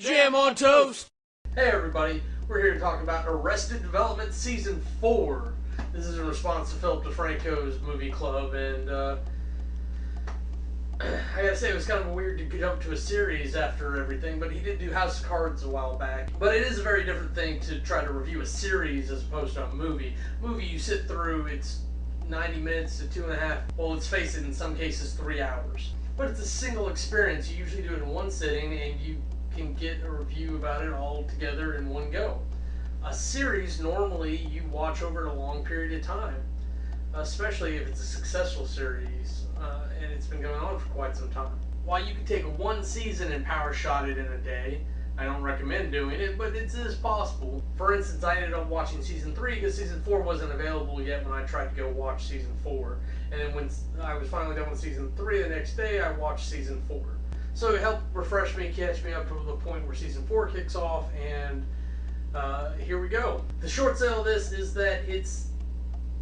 Jam on toast! Hey everybody, we're here to talk about Arrested Development Season 4. This is in response to Philip Defranco's movie club, and I gotta say it was kind of weird to jump to a series after everything, but he did do House of Cards a while back. But it is a very different thing to try to review a series as opposed to a movie. Movie you sit through, it's 90 minutes to 2.5, well let's face it, in some cases 3 hours. But it's a single experience. You usually do it in one sitting, and you can get a review about it all together in one go. A series, normally you watch over a long period of time, especially if it's a successful series and it's been going on for quite some time. While you can take one season and power shot it in a day, I don't recommend doing it, but it is possible. For instance, I ended up watching Season 3 because Season 4 wasn't available yet when I tried to go watch Season 4. And then when I was finally done with Season 3 the next day, I watched Season 4. So it helped refresh me, catch me up to the point where Season 4 kicks off, and here we go. The short sale of this is that it's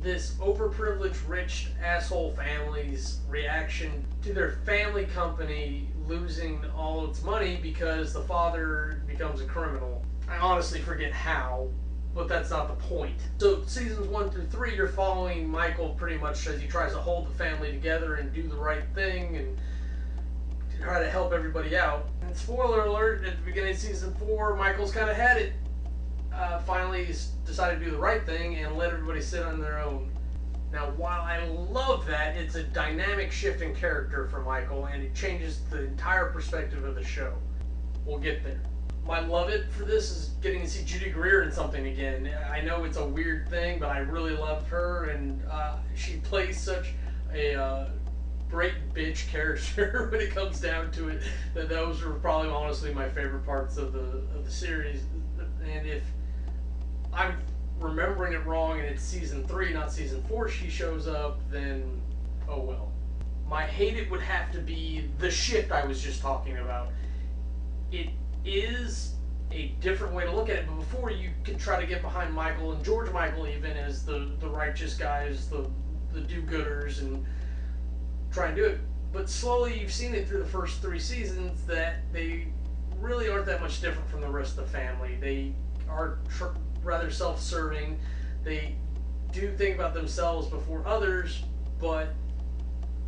this overprivileged, rich asshole family's reaction to their family company losing all its money because the father becomes a criminal. I honestly forget how, but that's not the point. So seasons 1 through 3, you're following Michael pretty much as he tries to hold the family together and do the right thing and try to help everybody out. And spoiler alert, at the beginning of Season 4, Michael's kind of had it. Finally, he's decided to do the right thing and let everybody sit on their own. Now, while I love that, it's a dynamic shift in character for Michael, and it changes the entire perspective of the show. We'll get there. My love it for this is getting to see Judy Greer in something again. I know it's a weird thing, but I really loved her, and she plays such a great bitch character when it comes down to it. That those were probably honestly my favorite parts of the series. And if I'm remembering it wrong and it's Season 3, not Season 4, she shows up, then oh well. My hate it would have to be the shift I was just talking about. It is a different way to look at it, but before you could try to get behind Michael and George Michael even as the righteous guys, the do-gooders, and try and do it. But slowly you've seen it through the first 3 seasons that they really aren't that much different from the rest of the family. They are rather self-serving. They do think about themselves before others, but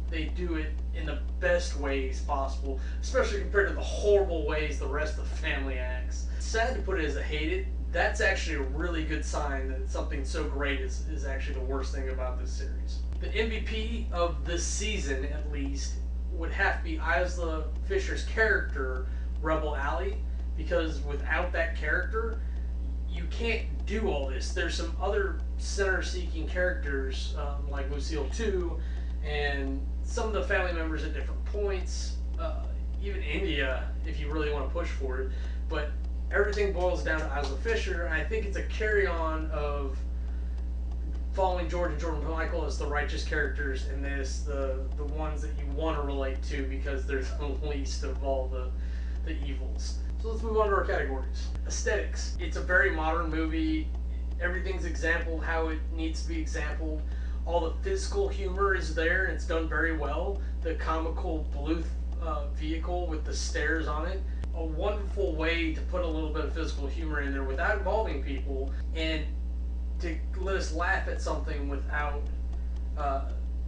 they do it in the best ways possible, especially compared to the horrible ways the rest of the family acts. It's sad to put it as a hate it. That's actually a really good sign that something so great is actually the worst thing about this series. The MVP of this season, at least, would have to be Isla Fisher's character, Rebel Ally, because without that character, you can't do all this. There's some other center-seeking characters, like Lucille too, and some of the family members at different points, even India, if you really want to push for it, but everything boils down to Isla Fisher, and I think it's a carry-on of following George and Jordan Michael as the righteous characters in this, the ones that you want to relate to because they're the least of all the evils. So let's move on to our categories. Aesthetics. It's a very modern movie. Everything's exampled how it needs to be exampled. All the physical humor is there, and it's done very well. The comical Bluth vehicle with the stairs on it. A wonderful way to put a little bit of physical humor in there without involving people, and to let us laugh at something without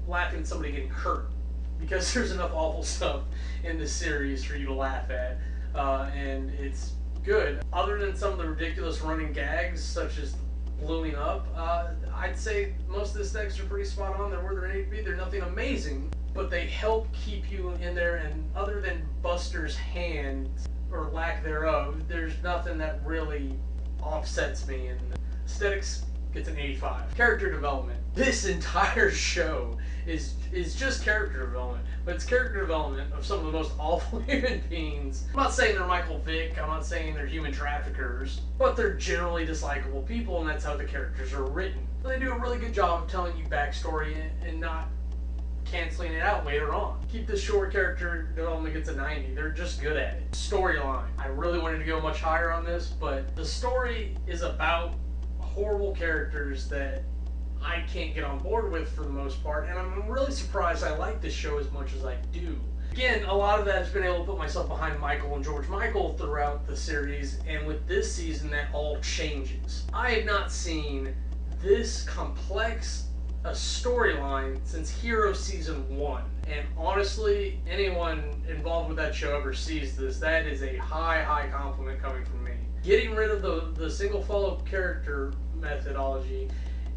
laughing at somebody getting hurt. Because there's enough awful stuff in this series for you to laugh at. And it's good. Other than some of the ridiculous running gags, such as blowing up, I'd say most of the aesthetics are pretty spot on. They're where they need to be. They're nothing amazing, but they help keep you in there. And other than Buster's hand, or lack thereof, there's nothing that really offsets me. And aesthetics gets an 85. Character development. This entire show is just character development, but it's character development of some of the most awful human beings. I'm not saying they're Michael Vick, I'm not saying they're human traffickers, but they're generally dislikable people, and that's how the characters are written. So they do a really good job of telling you backstory and not canceling it out later on. Keep this short. Character development gets a 90. They're just good at it. Storyline. I really wanted to go much higher on this, but the story is about horrible characters that I can't get on board with for the most part, and I'm really surprised I like this show as much as I do. Again, a lot of that has been able to put myself behind Michael and George Michael throughout the series, and with this season, that all changes. I have not seen this complex a storyline since Hero Season 1. And honestly, anyone involved with that show ever sees this, that is a high compliment coming from me. Getting rid of the single follow character methodology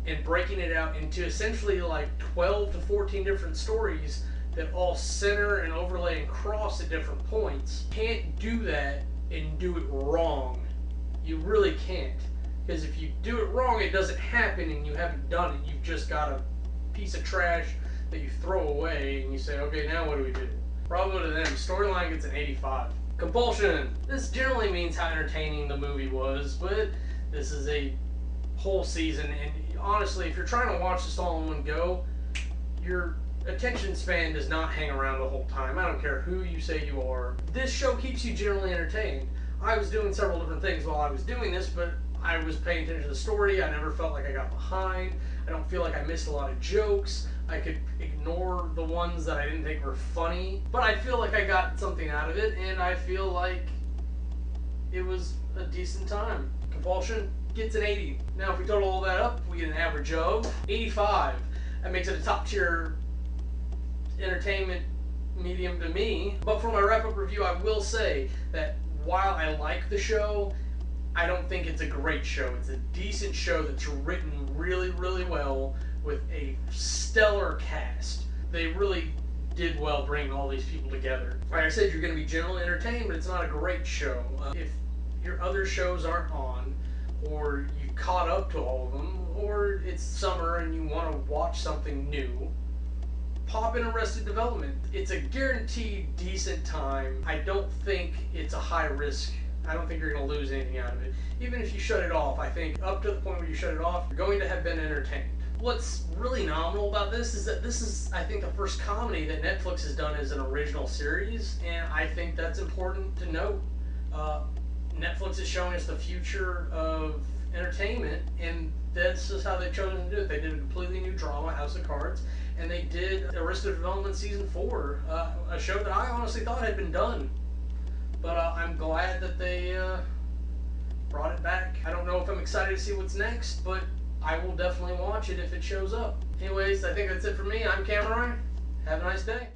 and breaking it out into essentially like 12 to 14 different stories that all center and overlay and cross at different points. Can't do that and do it wrong. You really can't. Because if you do it wrong, it doesn't happen and you haven't done it. You've just got a piece of trash that you throw away and you say, okay, now what do we do? Bravo to them. Storyline gets an 85. Compulsion. This generally means how entertaining the movie was, but this is a whole season, and honestly, if you're trying to watch this all in one go, your attention span does not hang around the whole time. I don't care who you say you are. This show keeps you generally entertained. I was doing several different things while I was doing this, but I was paying attention to the story. I never felt like I got behind. I don't feel like I missed a lot of jokes. I could ignore the ones that I didn't think were funny, but I feel like I got something out of it, and I feel like it was a decent time. Compulsion gets an 80. Now, if we total all that up, we get an average of 85. That makes it a top tier entertainment medium to me. But for my wrap-up review, I will say that while I like the show, I don't think it's a great show. It's a decent show that's written really well with a stellar cast. They really did well bringing all these people together. Like I said, you're going to be generally entertained, but it's not a great show. If your other shows aren't on, or you caught up to all of them, or it's summer and you want to watch something new, pop in Arrested Development. It's a guaranteed decent time. I don't think it's a high risk. I don't think you're going to lose anything out of it. Even if you shut it off, I think up to the point where you shut it off, you're going to have been entertained. What's really nominal about this is that this is, I think, the first comedy that Netflix has done as an original series, and I think that's important to note. Netflix is showing us the future of entertainment, and this is how they've chosen to do it. They did a completely new drama, House of Cards, and they did Arrested Development Season 4, a show that I honestly thought had been done. But I'm glad that they brought it back. I don't know if I'm excited to see what's next, but I will definitely watch it if it shows up. Anyways, I think that's it for me. I'm Cameron. Have a nice day.